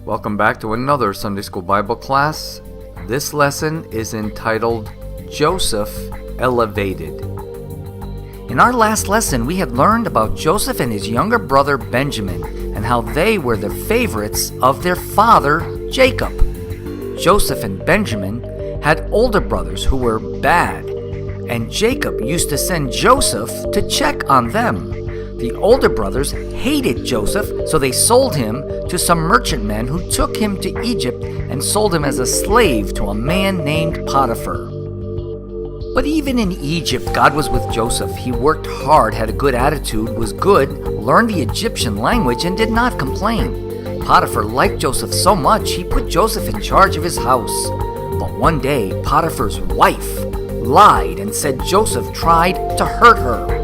Welcome back to another Sunday School Bible class. This lesson is entitled Joseph Elevated. In our last lesson, we had learned about Joseph and his younger brother Benjamin and how they were the favorites of their father Jacob. Joseph and Benjamin had older brothers who were bad, and Jacob used to send Joseph to check on them. The older brothers hated Joseph, so they sold him to some merchantmen who took him to Egypt and sold him as a slave to a man named Potiphar. But even in Egypt, God was with Joseph. He worked hard, had a good attitude, was good, learned the Egyptian language, and did not complain. Potiphar liked Joseph so much, he put Joseph in charge of his house. But one day, Potiphar's wife lied and said Joseph tried to hurt her.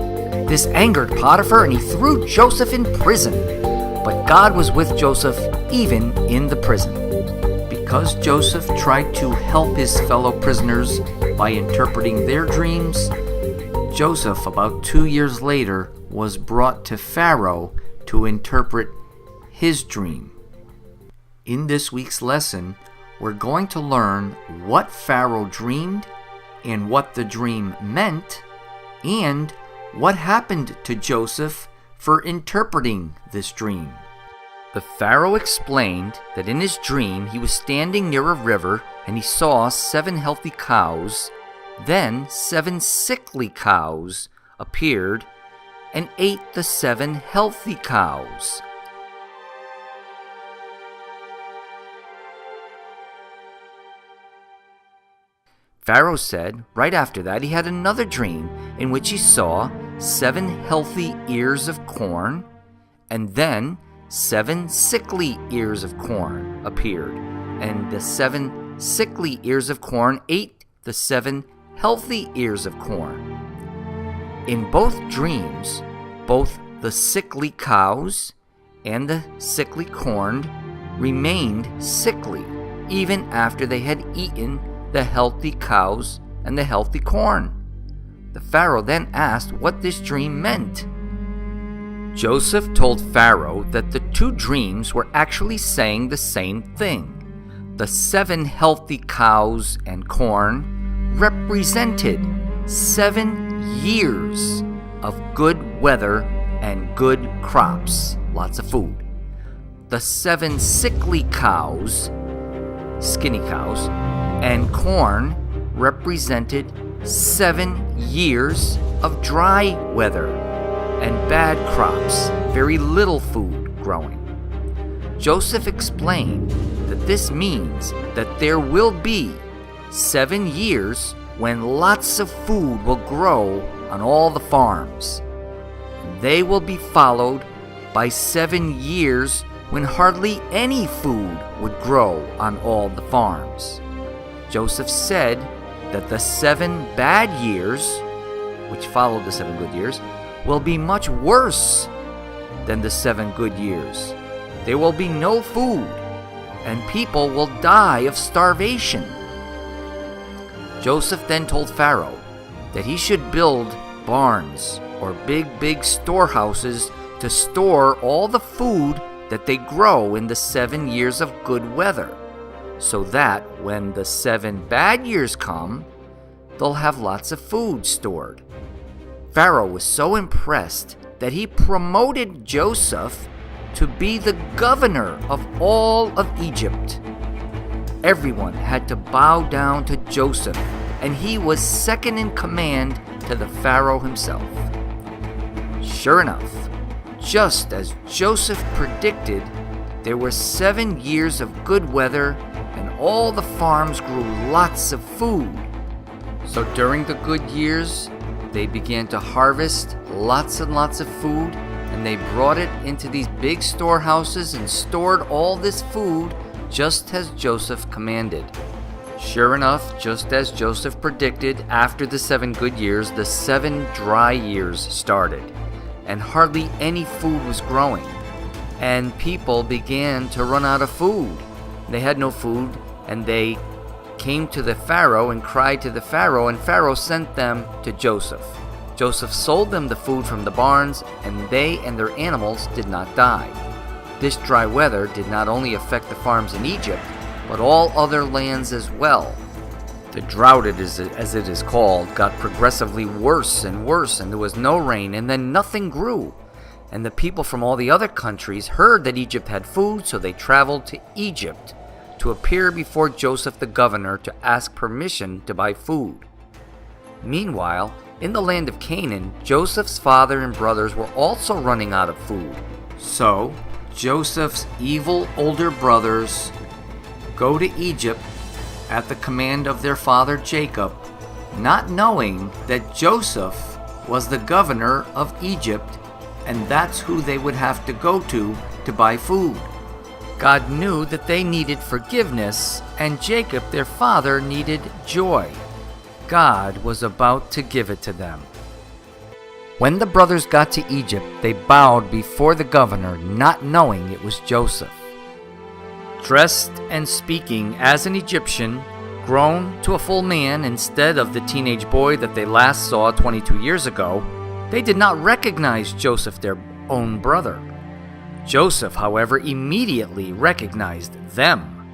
This angered Potiphar, and he threw Joseph in prison. But God was with Joseph even in the prison. Because Joseph tried to help his fellow prisoners by interpreting their dreams, Joseph, about 2 years later, was brought to Pharaoh to interpret his dream. In this week's lesson, we're going to learn what Pharaoh dreamed and what the dream meant, and what happened to Joseph for interpreting this dream. The Pharaoh explained that in his dream he was standing near a river and he saw 7 healthy cows. Then 7 sickly cows appeared and ate the 7 healthy cows. Pharaoh said right after that he had another dream in which he saw 7 healthy ears of corn, and then 7 sickly ears of corn appeared, and the 7 sickly ears of corn ate the 7 healthy ears of corn. In both dreams, both the sickly cows and the sickly corn remained sickly, even after they had eaten the healthy cows and the healthy corn. The Pharaoh then asked what this dream meant. Joseph told Pharaoh that the 2 dreams were actually saying the same thing. The 7 healthy cows and corn represented 7 years of good weather and good crops, lots of food. The 7 sickly cows, skinny cows, and corn represented 7 years of dry weather and bad crops, very little food growing. Joseph explained that this means that there will be 7 years when lots of food will grow on all the farms. They will be followed by 7 years when hardly any food would grow on all the farms. Joseph said that the 7 bad years, which followed the 7 good years, will be much worse than the 7 good years. There will be no food, and people will die of starvation. Joseph then told Pharaoh that he should build barns or big storehouses to store all the food that they grow in the 7 years of good weather, so that when the 7 bad years come, they'll have lots of food stored. Pharaoh was so impressed that he promoted Joseph to be the governor of all of Egypt. Everyone had to bow down to Joseph, and he was second in command to the Pharaoh himself. Sure enough, just as Joseph predicted, there were 7 years of good weather, and all the farms grew lots of food. So during the good years, they began to harvest lots and lots of food, and they brought it into these big storehouses and stored all this food just as Joseph commanded. Sure enough, just as Joseph predicted, after the 7 good years, the 7 dry years started, and hardly any food was growing, and people began to run out of food. They had no food, and they came to the Pharaoh and cried to the Pharaoh, and Pharaoh sent them to Joseph. Joseph sold them the food from the barns, and they and their animals did not die. This dry weather did not only affect the farms in Egypt, but all other lands as well. The drought, as it is called, got progressively worse and worse, and there was no rain, and then nothing grew. And the people from all the other countries heard that Egypt had food, so they traveled to Egypt to appear before Joseph the governor to ask permission to buy food. Meanwhile, in the land of Canaan, Joseph's father and brothers were also running out of food. So, Joseph's evil older brothers go to Egypt at the command of their father Jacob, not knowing that Joseph was the governor of Egypt, and that's who they would have to go to buy food. God knew that they needed forgiveness, and Jacob, their father, needed joy. God was about to give it to them. When the brothers got to Egypt, they bowed before the governor, not knowing it was Joseph. Dressed and speaking as an Egyptian, grown to a full man instead of the teenage boy that they last saw 22 years ago, they did not recognize Joseph, their own brother. Joseph, however, immediately recognized them.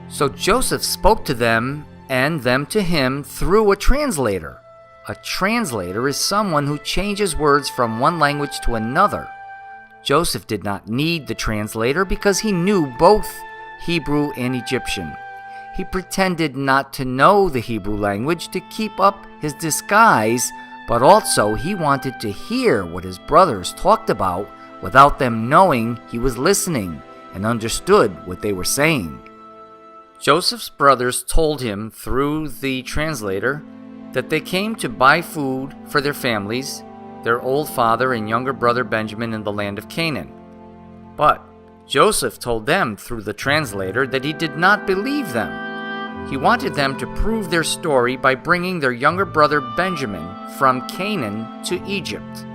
So Joseph spoke to them and them to him through a translator. A translator is someone who changes words from one language to another. Joseph did not need the translator because he knew both Hebrew and Egyptian. He pretended not to know the Hebrew language to keep up his disguise, but also he wanted to hear what his brothers talked about without them knowing he was listening and understood what they were saying. Joseph's brothers told him through the translator that they came to buy food for their families, their old father and younger brother Benjamin in the land of Canaan. But Joseph told them through the translator that he did not believe them. He wanted them to prove their story by bringing their younger brother Benjamin from Canaan to Egypt.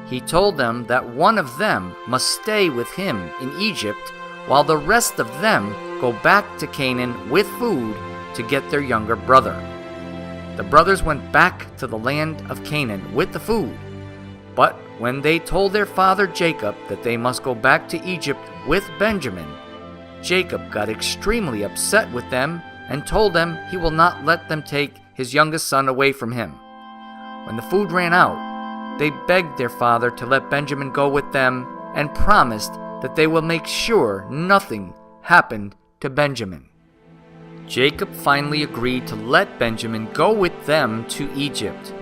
He told them that one of them must stay with him in Egypt while the rest of them go back to Canaan with food to get their younger brother. The brothers went back to the land of Canaan with the food, but when they told their father Jacob that they must go back to Egypt with Benjamin, Jacob got extremely upset with them and told them he will not let them take his youngest son away from him. When the food ran out, they begged their father to let Benjamin go with them and promised that they will make sure nothing happened to Benjamin. Jacob finally agreed to let Benjamin go with them to Egypt.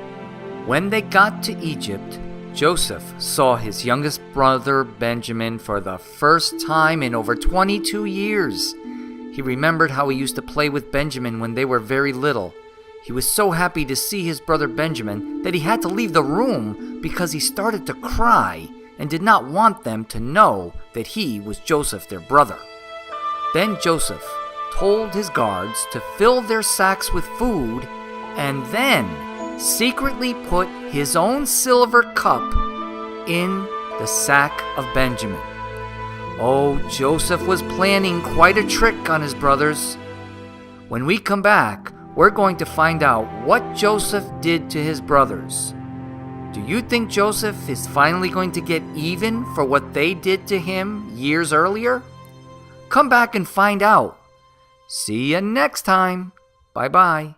When they got to Egypt, Joseph saw his youngest brother Benjamin for the first time in over 22 years. He remembered how he used to play with Benjamin when they were very little. He was so happy to see his brother Benjamin that he had to leave the room because he started to cry and did not want them to know that he was Joseph, their brother. Then Joseph told his guards to fill their sacks with food and then secretly put his own silver cup in the sack of Benjamin. Oh, Joseph was planning quite a trick on his brothers. When we come back, we're going to find out what Joseph did to his brothers. Do you think Joseph is finally going to get even for what they did to him years earlier? Come back and find out. See you next time. Bye-bye.